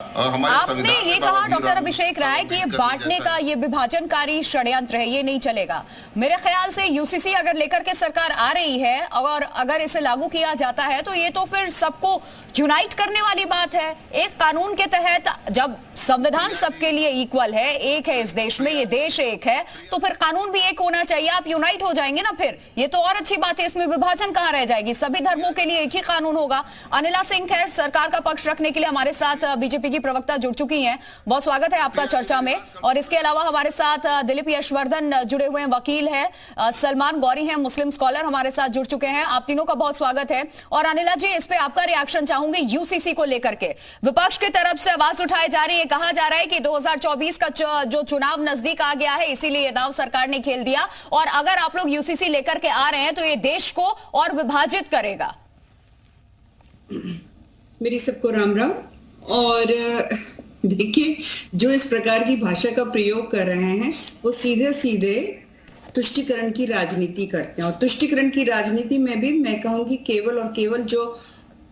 हमारे आपने ये कहा डॉक्टर अभिषेक राय कि ये बांटने का ये विभाजनकारी षड्यंत्र है, ये नहीं चलेगा। मेरे ख्याल से यूसीसी अगर लेकर के सरकार आ रही है और अगर इसे लागू किया जाता है तो ये तो फिर सबको यूनाइट करने वाली बात है। एक कानून के तहत जब संविधान सबके लिए इक्वल है, एक है इस देश में, ये देश एक है, तो फिर कानून भी एक होना चाहिए। आप यूनाइट हो जाएंगे ना, फिर ये तो और अच्छी बात है। इसमें विभाजन कहां रह जाएगी, सभी धर्मों के लिए एक ही कानून होगा। अनिला सिंह खैर सरकार का पक्ष रखने के लिए हमारे साथ बीजेपी की प्रवक्ता जुड़ चुकी हैं, बहुत स्वागत है आपका चर्चा में। और इसके अलावा हमारे साथ दिलीप यशवर्धन जुड़े हुए हैं, वकील है, सलमान गौरी हैं, मुस्लिम स्कॉलर हमारे साथ जुड़ चुके हैं। आप तीनों का बहुत स्वागत है। और अनिला जी, इस पे आपका रिएक्शन चाहूंगी यूसीसी को लेकर के। विपक्ष की तरफ से आवाज उठाई जा रही है, कहा जा रहा है कि 2024 का जो चुनाव नजदीक आ गया है, इसीलिए ये दांव सरकार ने खेल दिया, और अगर आप लोग यूसीसी लेकर के आ रहे हैं तो ये देश को और विभाजित करेगा। मेरी सबको राम राम। और देखिए, जो इस प्रकार की भाषा का प्रयोग कर रहे हैं वो सीधे सीधे तुष्टीकरण की राजनीति करते हैं। और तुष्टीकरण की राजनीति में भी मैं कहूंगी केवल और केवल जो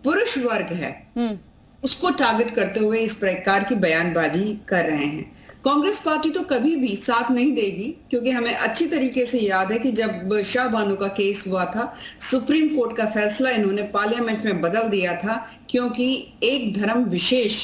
पुरुष वर्ग है उसको टारगेट करते हुए इस प्रकार की बयानबाजी कर रहे हैं। कांग्रेस पार्टी तो कभी भी साथ नहीं देगी, क्योंकि हमें अच्छी तरीके से याद है कि जब शाह बानो का केस हुआ था, सुप्रीम कोर्ट का फैसला इन्होंने पार्लियामेंट में बदल दिया था, क्योंकि एक धर्म विशेष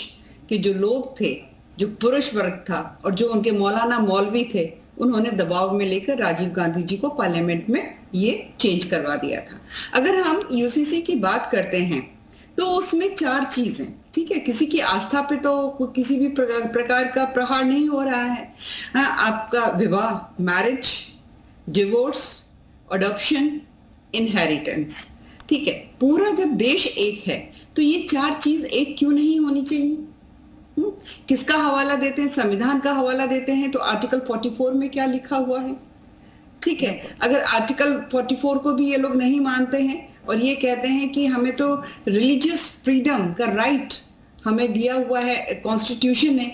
के जो लोग थे, जो पुरुष वर्ग था और जो उनके मौलाना मौलवी थे, उन्होंने दबाव में लेकर राजीव गांधी जी को पार्लियामेंट में ये चेंज करवा दिया था। अगर हम यूसीसी की बात करते हैं तो उसमें 4 चीजें, ठीक है, किसी की आस्था पे तो किसी भी प्रकार का प्रहार नहीं हो रहा है। आपका विवाह, मैरिज, डिवोर्स, अडॉप्शन, इनहेरिटेंस, ठीक है, पूरा जब देश एक है तो ये 4 चीज एक क्यों नहीं होनी चाहिए? किसका हवाला देते हैं? संविधान का हवाला देते हैं। तो आर्टिकल 44 में क्या लिखा हुआ है, ठीक है। अगर आर्टिकल 44 को भी ये लोग नहीं मानते हैं और ये कहते हैं कि हमें तो रिलीजियस फ्रीडम का राइट हमें दिया हुआ है, कॉन्स्टिट्यूशन है,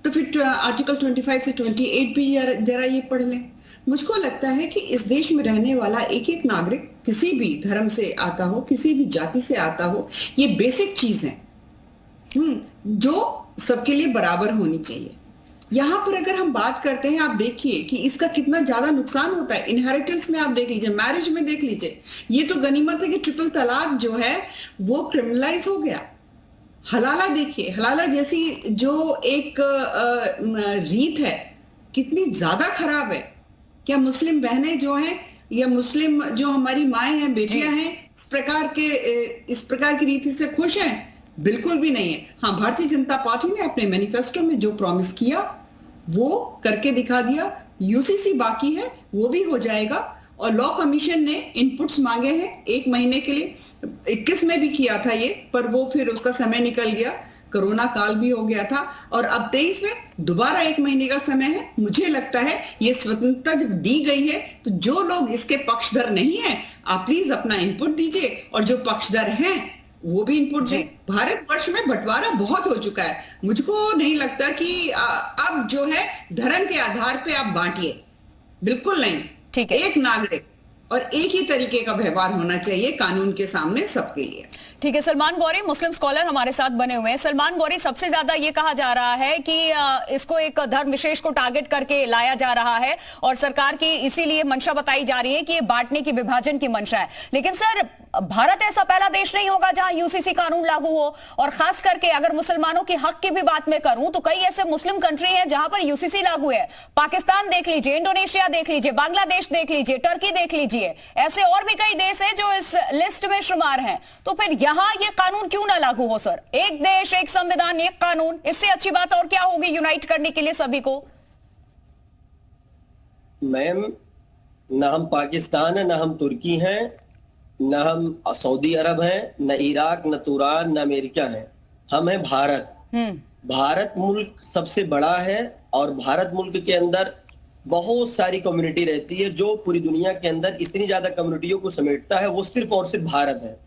तो फिर आर्टिकल 25 से 28 भी जरा ये पढ़ लें। मुझको लगता है कि इस देश में रहने वाला एक एक नागरिक किसी भी धर्म से आता हो, किसी भी जाति से आता हो, ये बेसिक चीज है जो सबके लिए बराबर होनी चाहिए। यहां पर अगर हम बात करते हैं, आप देखिए कि इसका कितना ज्यादा नुकसान होता है। इनहेरिटेंस में आप देख लीजिए, मैरिज में देख लीजिए, ये तो गनीमत है कि ट्रिपल तलाक जो है वो क्रिमिनलाइज हो गया। हलाला देखिए, हलाला जैसी जो एक रीत है कितनी ज्यादा खराब है। क्या मुस्लिम बहनें जो हैं या मुस्लिम जो हमारी माएँ हैं, बेटियां हैं, इस प्रकार की रीति से खुश हैं? बिल्कुल भी नहीं है। हाँ, भारतीय जनता पार्टी ने अपने मैनिफेस्टो में जो प्रॉमिस किया वो करके दिखा दिया। यूसीसी बाकी है, वो भी हो जाएगा। और लॉ कमीशन ने इनपुट्स मांगे हैं 1 महीने के लिए। 21 में भी किया था ये, पर वो फिर उसका समय निकल गया, कोरोना काल भी हो गया था। और अब 23 में दोबारा 1 महीने का समय है। मुझे लगता है ये स्वतंत्रता जब दी गई है तो जो लोग इसके पक्षधर नहीं है, आप प्लीज अपना इनपुट दीजिए, और जो पक्षधर हैं वो भी इनपुट दे। भारतवर्ष में बंटवारा बहुत हो चुका है। मुझको नहीं लगता कि अब जो है धर्म के आधार पे आप बांटिए, बिल्कुल नहीं। ठीक है, एक नागरिक और एक ही तरीके का व्यवहार होना चाहिए कानून के सामने सबके लिए। ठीक है। सलमान गौरी, मुस्लिम स्कॉलर हमारे साथ बने हुए हैं। सलमान गौरी, सबसे ज्यादा ये कहा जा रहा है कि इसको एक धर्म विशेष को टारगेट करके लाया जा रहा है और सरकार की इसीलिए मंशा बताई जा रही है कि ये बांटने की, विभाजन की मंशा है। लेकिन सर, भारत ऐसा पहला देश नहीं होगा जहां यूसीसी कानून लागू हो। और खास करके अगर मुसलमानों के हक की भी बात मैं करूं तो कई ऐसे मुस्लिम कंट्री हैं जहां पर यूसीसी लागू है। पाकिस्तान देख लीजिए, इंडोनेशिया देख लीजिए, बांग्लादेश देख लीजिए, टर्की देख लीजिए, ऐसे और भी कई देश हैं जो इस लिस्ट में शुमार हैं। तो फिर यहां ये कानून क्यों ना लागू हो सर? एक देश, एक संविधान, एक कानून, इससे अच्छी बात और क्या होगी यूनाइट करने के लिए सभी को? मैम, ना हम पाकिस्तान है, ना हम तुर्की हैं, न हम सऊदी अरब हैं, न इराक, न तुरान, न अमेरिका हैं। हम हैं भारत। भारत मुल्क सबसे बड़ा है और भारत मुल्क के अंदर बहुत सारी कम्युनिटी रहती है। जो पूरी दुनिया के अंदर इतनी ज्यादा कम्युनिटियों को समेटता है वो सिर्फ और सिर्फ भारत है।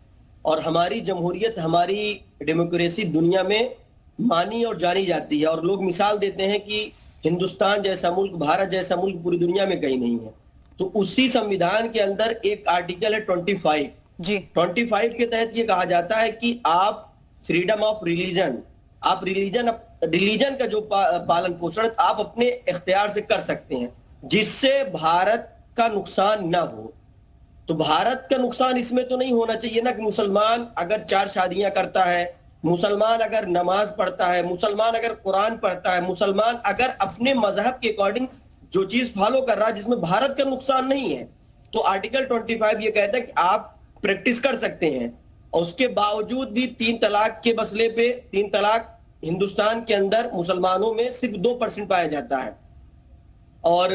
और हमारी जमहूरियत, हमारी डेमोक्रेसी दुनिया में मानी और जानी जाती है। और लोग मिसाल देते हैं कि हिंदुस्तान जैसा मुल्क, भारत जैसा मुल्क पूरी दुनिया में कहीं नहीं है। तो उसी संविधान के अंदर एक आर्टिकल है 25 के तहत ये कहा जाता है कि आप फ्रीडम ऑफ रिलीजन, आप रिलीजन का जो पालन पोषण आप अपने इख्तियार से कर सकते हैं, जिससे भारत का नुकसान ना हो। तो भारत का नुकसान इसमें तो नहीं होना चाहिए ना, कि मुसलमान अगर 4 शादियां करता है, मुसलमान अगर नमाज पढ़ता है, मुसलमान अगर कुरान पढ़ता है, मुसलमान अगर अपने मजहब के अकॉर्डिंग जो चीज फॉलो कर रहा है जिसमें भारत का नुकसान नहीं है, तो आर्टिकल 25 ये कहता है कि आप प्रैक्टिस कर सकते हैं। और उसके बावजूद भी 3 तलाक के मसले पे 3 तलाक हिंदुस्तान के अंदर मुसलमानों में सिर्फ 2% पाया जाता है, और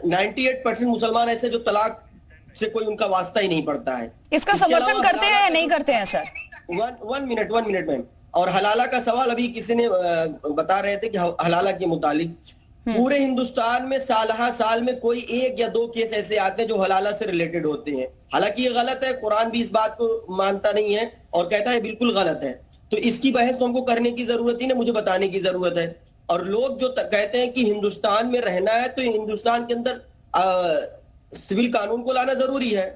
98% मुसलमान ऐसे जो तलाक से कोई उनका वास्ता ही नहीं पड़ता है। इसका समर्थन करते हैं या नहीं करते हैं सर? One minute ma'am. और हलाला का सवाल अभी किसी ने बता रहे थे कि हलाला के मुतालिक पूरे हिंदुस्तान में साल में कोई 1 या 2 केस ऐसे आते हैं जो हलाला से रिलेटेड होते हैं। हालांकि ये गलत है, कुरान भी इस बात को मानता नहीं है और कहता है बिल्कुल गलत है। तो इसकी बहस तो हमको करने की जरूरत ही ना, मुझे बताने की जरूरत है। और लोग जो कहते हैं कि हिंदुस्तान में रहना है तो हिंदुस्तान के अंदर सिविल कानून को लाना जरूरी है।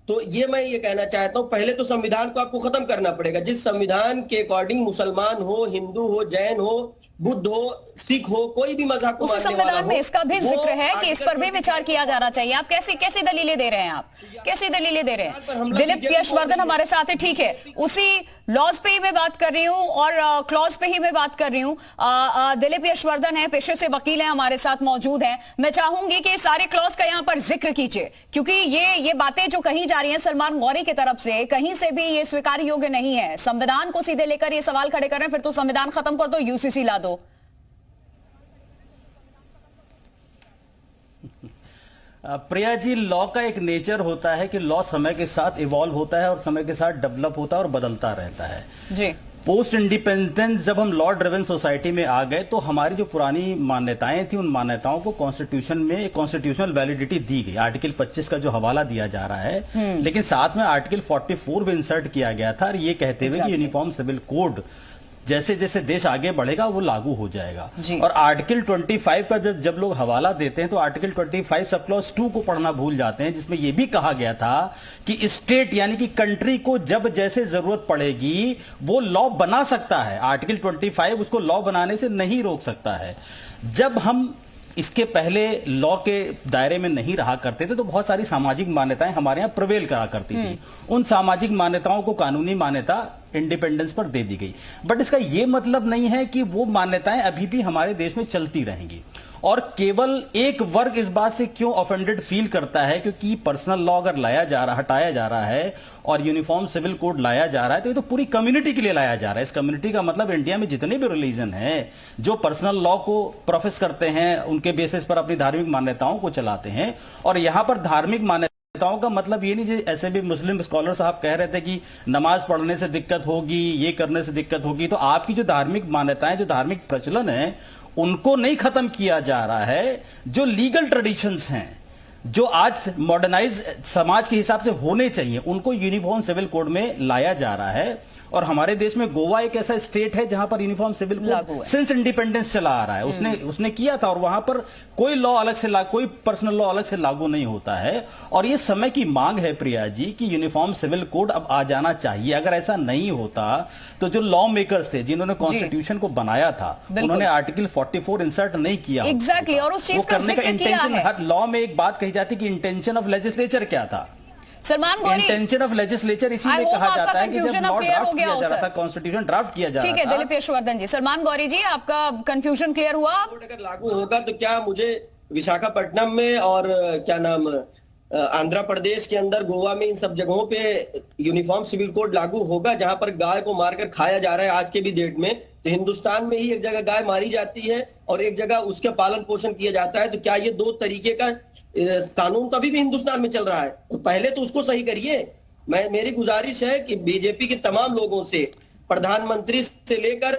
तो मैं ये कहना चाहता हूं, पहले तो संविधान को आपको खत्म करना पड़ेगा। जिस संविधान के अकॉर्डिंग मुसलमान हो, हिंदू हो, जैन हो, बुद्ध हो, सिख हो, कोई भी मजहब को उस मानने वाला संविधान में हो, इसका भी जिक्र है कि इस पर भी विचार किया आर्टिकल जाना चाहिए। आप कैसी दलीलें दे रहे हैं? आप कैसी दलीलें दे रहे हैं? हमला दिलीप बीजेपी यशवर्धन को हमारे साथ है, ठीक है, उसी लॉज पे ही मैं बात कर रही हूँ और क्लॉज पे ही मैं बात कर रही हूँ। दिलीप यशवर्धन है, पेशे से वकील हैं, हमारे साथ मौजूद हैं। मैं चाहूंगी कि सारे क्लॉज का यहाँ पर जिक्र कीजिए, क्योंकि ये बातें जो कही जा रही हैं सलमान गौरी की तरफ से, कहीं से भी ये स्वीकार योग्य नहीं है। संविधान को सीधे लेकर ये सवाल खड़े कर रहे हैं, फिर तो संविधान खत्म कर दो, यूसीसी ला दो। प्रिया जी, लॉ का एक नेचर होता है कि लॉ समय के साथ इवॉल्व होता है और समय के साथ डेवलप होता है और बदलता रहता है जी। पोस्ट इंडिपेंडेंस जब हम लॉ ड्रिवन सोसाइटी में आ गए तो हमारी जो पुरानी मान्यताएं थी, उन मान्यताओं को कॉन्स्टिट्यूशन में कॉन्स्टिट्यूशनल वैलिडिटी दी गई। आर्टिकल 25 का जो हवाला दिया जा रहा है, लेकिन साथ में आर्टिकल 44 भी इंसर्ट किया गया था, और ये कहते हुए कि यूनिफॉर्म सिविल कोड जैसे जैसे देश आगे बढ़ेगा वो लागू हो जाएगा। और आर्टिकल 25 का जब लोग हवाला देते हैं तो आर्टिकल 25 सब क्लॉज 2 को पढ़ना भूल जाते हैं, जिसमें यह भी कहा गया था कि स्टेट यानी कि कंट्री को जब जैसे जरूरत पड़ेगी वो लॉ बना सकता है। आर्टिकल 25 उसको लॉ बनाने से नहीं रोक सकता है। जब हम इसके पहले लॉ के दायरे में नहीं रहा करते थे तो बहुत सारी सामाजिक मान्यताएं हमारे यहाँ प्रवेल करा करती थी। उन सामाजिक मान्यताओं को कानूनी मान्यता इंडिपेंडेंस पर दे दी गई, बट इसका यह मतलब नहीं है कि वो मान्यताएं अभी भी हमारे देश में चलती रहेंगी। और केवल एक वर्ग इस बात से क्यों ऑफेंडेड फील करता है क्योंकि पर्सनल लॉ अगर हटाया जा रहा है और यूनिफॉर्म सिविल कोड लाया जा रहा है तो ये तो पूरी कम्युनिटी के लिए लाया जा रहा है। इस कम्युनिटी का मतलब इंडिया में जितने भी रिलीजन हैं जो पर्सनल लॉ को प्रोफेस करते हैं, उनके बेसिस पर अपनी धार्मिक मान्यताओं को चलाते हैं। और यहां पर धार्मिक मान्यताओं का मतलब ये नहीं, ऐसे भी मुस्लिम स्कॉलर साहब कह रहे थे कि नमाज पढ़ने से दिक्कत होगी, ये करने से दिक्कत होगी। तो आपकी जो धार्मिक मान्यताएं, जो धार्मिक प्रचलन है, उनको नहीं खत्म किया जा रहा है। जो लीगल ट्रेडिशंस हैं, जो आज मॉडर्नाइज समाज के हिसाब से होने चाहिए, उनको यूनिफॉर्म सिविल कोड में लाया जा रहा है। और हमारे देश में गोवा एक ऐसा स्टेट है जहां पर uniform civil code since independence चला आ रहा है। उसने किया था और वहां पर कोई लॉ अलग से कोई पर्सनल लॉ अलग से लागू नहीं होता है। और ये समय की मांग है प्रिया जी कि यूनिफॉर्म सिविल कोड अब आ जाना चाहिए। अगर ऐसा नहीं होता तो जो लॉ मेकर्स थे, जिन्होंने कॉन्स्टिट्यूशन को बनाया था, उन्होंने आर्टिकल 44 इंसर्ट नहीं किया। एग्जैक्टली, और उस चीज का करने का इंटेंशन, हर लॉ में एक बात कही जाती कि इंटेंशन ऑफ लेजिस्लेचर क्या था। Salman Gauri, intention of legislature इसीलिए कहा जाता है कि जब लॉ ड्राफ्ट किया जा रहा था, कॉन्स्टिट्यूशन ड्राफ्ट किया जा रहा था। ठीक है दिलीप यशवर्धन जी। सलमान गौरी जी, आपका कंफ्यूजन क्लियर हुआ? अगर लागू होगा तो क्या मुझे विशाखापट्टनम में और क्या नाम आंध्र प्रदेश के अंदर, गोवा में, इन सब जगहों पे यूनिफॉर्म सिविल कोड लागू होगा जहां पर गाय को मारकर खाया जा रहा है आज के भी डेट में? तो हिंदुस्तान में ही एक जगह गाय मारी जाती है और एक जगह उसका पालन पोषण किया जाता है। तो क्या ये 2 तरीके का कानून तो अभी भी हिंदुस्तान में चल रहा है? तो पहले तो उसको सही करिए। मेरी गुजारिश है कि बीजेपी के तमाम लोगों से, प्रधानमंत्री से लेकर